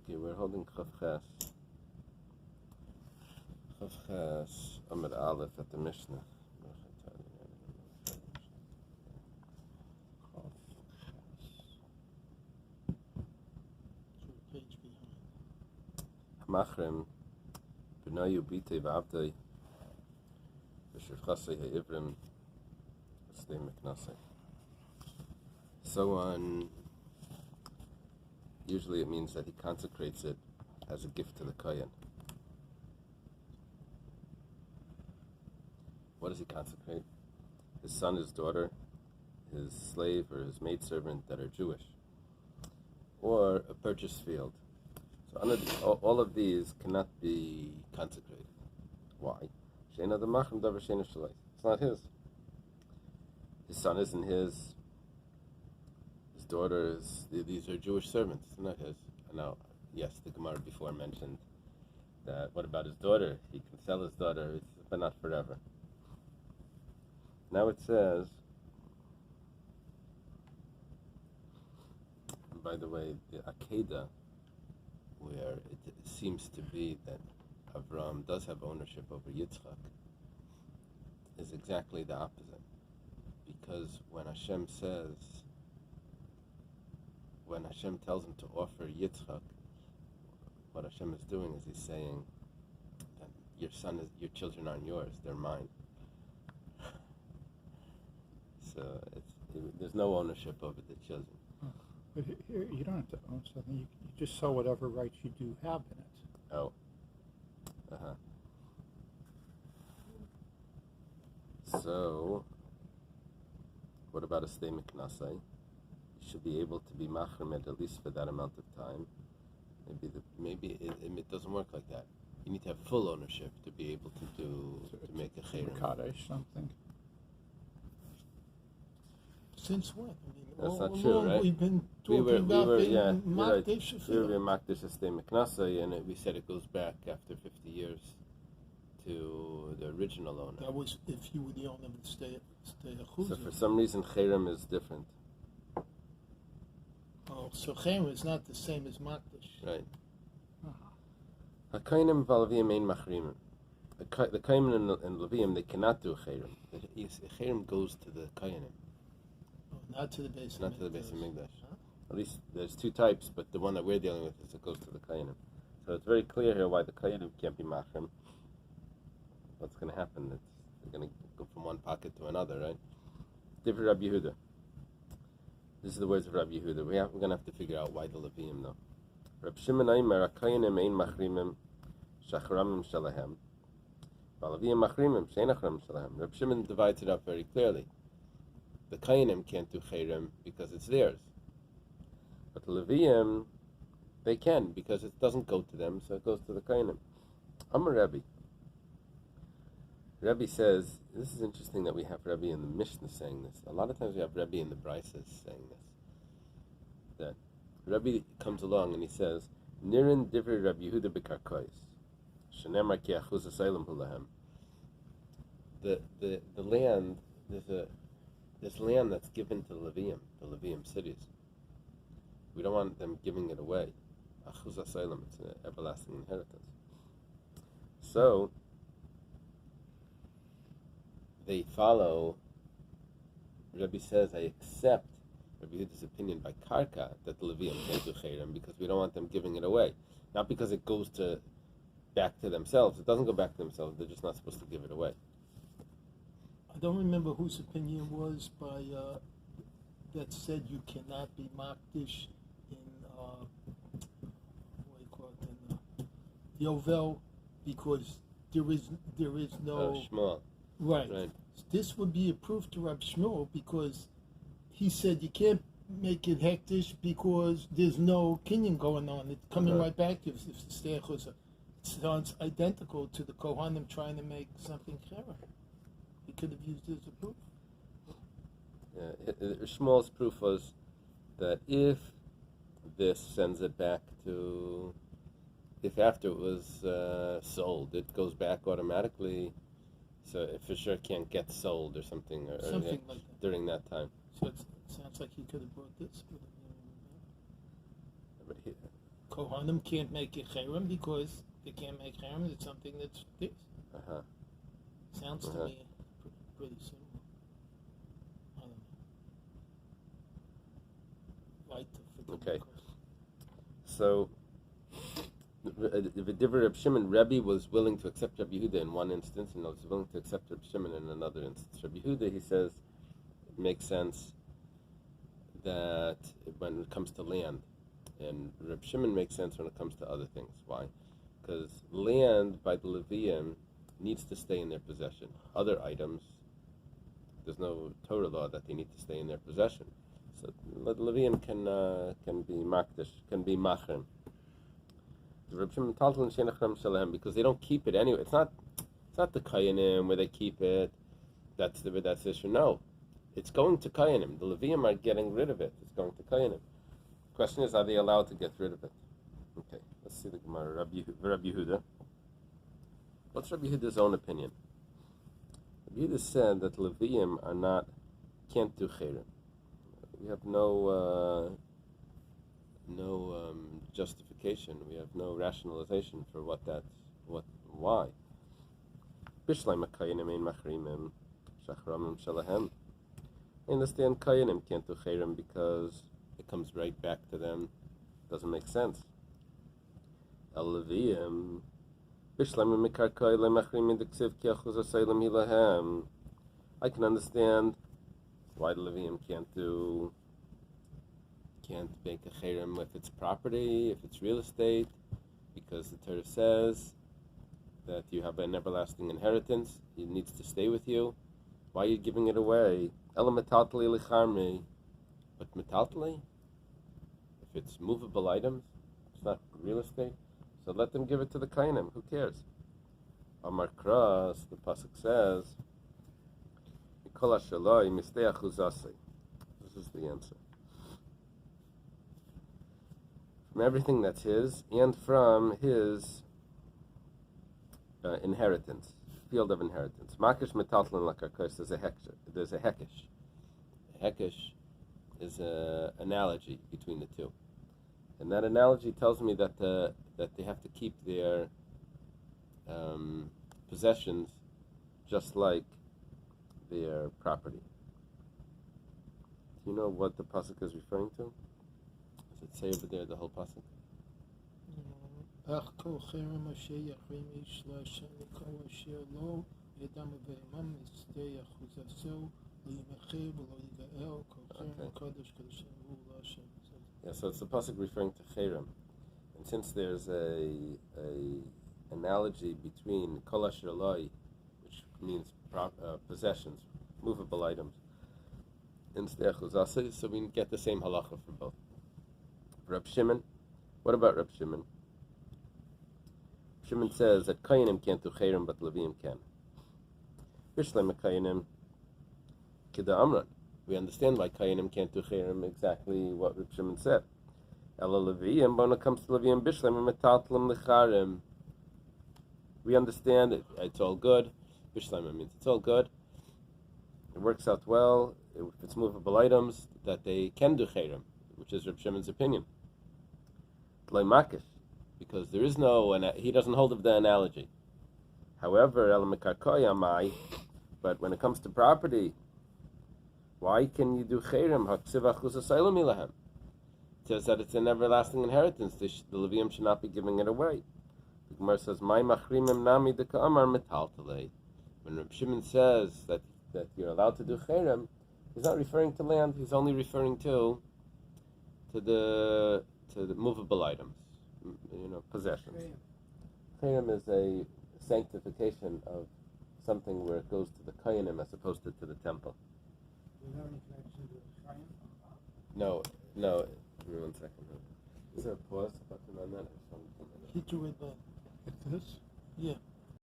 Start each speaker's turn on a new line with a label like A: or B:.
A: Okay, we're holding Chav Ches Amid Aleph at the Mishnah. Machrim B'nayu B'itei V'Avdei V'Shirchasei Ha'ivrim V'Stei Meknasei. So on. Usually it means that he consecrates it as a gift to the Kohen. What does he consecrate? His son, his daughter, his slave, or his maidservant that are Jewish, or a purchased field. So all of these cannot be consecrated. Why? It's not his. His son isn't his. His daughter is. These are Jewish servants. It's not his. Now, yes, the Gemara before mentioned that. What about his daughter? He can sell his daughter, but not forever. Now it says. By the way, the Akedah, where it seems to be that Avraham does have ownership over Yitzchak, is exactly the opposite. Because when Hashem tells him to offer Yitzchak, what Hashem is doing is he's saying that your children aren't yours, they're mine. So there's no ownership over the children.
B: But here, you don't have to own something. You just sell whatever rights you do have in it.
A: Oh. So, what about a stay miknasai? You should be able to be machremet at least for that amount of time. Maybe it doesn't work like that. You need to have full ownership to be able to make a chayrim.
B: Kaddish something.
C: Since when?
A: That's not true, right?
C: We've been talking about being makdish.
A: We were makdish a stay miknasai, and we said it goes back after 50 years to the original owner.
C: That was if you were the owner of the stay a chuzah.
A: So for some reason, chayrim is different.
C: Oh, so chayrim is not the same as makdish.
A: Right. Hakainim v'alavim ein machrimim. The kainim and levim, they cannot do chayrim. The chayrim goes to the kainim.
C: Not to the base.
A: Not to the base of Mikdash. Huh? At least there's two types, but the one that we're dealing with is it goes to the Kayanim. So it's very clear here why the Kayanim can't be Machrim. What's going to happen? They're going to go from one pocket to another, right? Different Rabbi Yehuda. This is the words of Rabbi Yehuda. We're going to have to figure out why the Levim, though. Rabbi Shimon Aimer, Kayanim ein Machrimim, Shachramim Shalahem. Balavim Machrimim, Sheinachram Shalahem. Rabbi Shimon divides it up very clearly. The Kainim can't do Chayrim because it's theirs. But the Leviim, they can because it doesn't go to them, so it goes to the Kainim. Amar Rebbe. Rebbe says, this is interesting that we have Rebbe in the Mishnah saying this. A lot of times we have Rebbe in the Brises saying this. That Rebbe comes along and he says, Nirin Divri Rabbi Yehuda B'Karkois. Shenemar Ki Achuz Asylum Hulahem. The land, there's land that's given to the Levium cities. We don't want them giving it away. Achuz Asylum, it's an everlasting inheritance. So, they follow, Rabbi says, I accept Rabbi Yehuda's opinion by Karka that the Levium can't do Chayrim because we don't want them giving it away. Not because it goes back to themselves. It doesn't go back to themselves. They're just not supposed to give it away.
C: I don't remember whose opinion was by that said you cannot be makdish in Yovel because there is no
A: Shmuel.
C: Right. This would be a proof to Rab Shmuel because he said you can't make it hektish because there's no kinyan going on. It's coming right back to you. If the steach was it sounds identical to the Kohanim trying to make something chera. He could have used it as a proof.
A: Yeah, Shmuel's proof was that if this sends it back to, if after it was sold, it goes back automatically, so it for sure can't get sold or something, or
C: something like that
A: during that time.
C: So it sounds like he could have brought this. Kohanim can't make a cherem because they can't make cherem. It's something that's this.
A: Uh-huh.
C: Sounds to me pretty simple. I don't know. Right.
A: Okay. So, the Divrei Reb Shimon, Rebbe was willing to accept Rabbi Yehuda in one instance, and was willing to accept Reb Shimon in another instance. Rabbi Yehuda, he says, it makes sense that when it comes to land, and Reb Shimon makes sense when it comes to other things. Why? Because land by the Levium needs to stay in their possession. Other items, there's no Torah law that they need to stay in their possession. So the Levium can be makdish, can be machrim. The Reb Shimon Taltal Shenachram Shalem, because they don't keep it anyway. It's not the Kayanim where they keep it. That's the issue. No, it's going to Kayanim. The Levium are getting rid of it. It's going to Kayanim. Question is, are they allowed to get rid of it? Okay, let's see the Gemara. Rabbi Yehuda. What's Rabbi Yehuda's own opinion? Rabbi Yehuda said that Levium can't do cherem. We have no justification. We have no rationalization for why. Bishlai makayanim ein machrimim shachramim shalahem. I understand kayanim can't do cherem because it comes right back to them. Doesn't make sense. El Leviim bishlai mikarkai lemachrimim deksiv ki achuz asaylam hilahem. I can understand why the Levium can't make a cherem if it's property, if it's real estate, because the Torah says that you have an everlasting inheritance. It needs to stay with you. Why are you giving it away? Ela metaltali licharmi, but metaltali, if it's movable items, it's not real estate. So let them give it to the kainim. Who cares? Amar Kras, the pasuk says, this is the answer. From everything that's his, and from his inheritance, field of inheritance. Makish metaltlin lakarkos, there's a hekesh. A hekesh is an analogy between the two. And that analogy tells me that they have to keep their possessions just like their property. Do you know what the pasuk is referring to? Does it say over there the whole pasuk? Yeah, so it's the pasuk referring to cherem, and since there's a analogy between kol asher loi, which means possessions, movable items, and stechuzase, so we get the same halacha for both. Reb Shimon, what about Reb Shimon? Shimon says that Kayanim can't do cherem, but Levium can. Bishlem Kayanim Kida Amran. We understand why Kayanim can't do cherem, exactly what Reb Shimon said. Ela Levium, but when it comes to Levium Bishlem Metatlam Lecharim, we understand it. It's all good. Bishlema means it's all good. It works out well. If it's movable items, that they can do cherem, which is Reb Shimon's opinion. Makish, because there is he doesn't hold of the analogy. However, but when it comes to property, why can you do cherem? It says that it's an everlasting inheritance. The Levium should not be giving it away. The Gemara says, "My machrimim nami deka'amar metaltalei." When Reb Shimon says that you're allowed to do cherem, he's not referring to land. He's only referring to the movable items, possessions. Cherem is a sanctification of something where it goes to the kayanim as opposed to the temple. No. Give me 1 second. Is there a pause button on that?
C: Hit you with that.
B: Like this?
C: Yeah.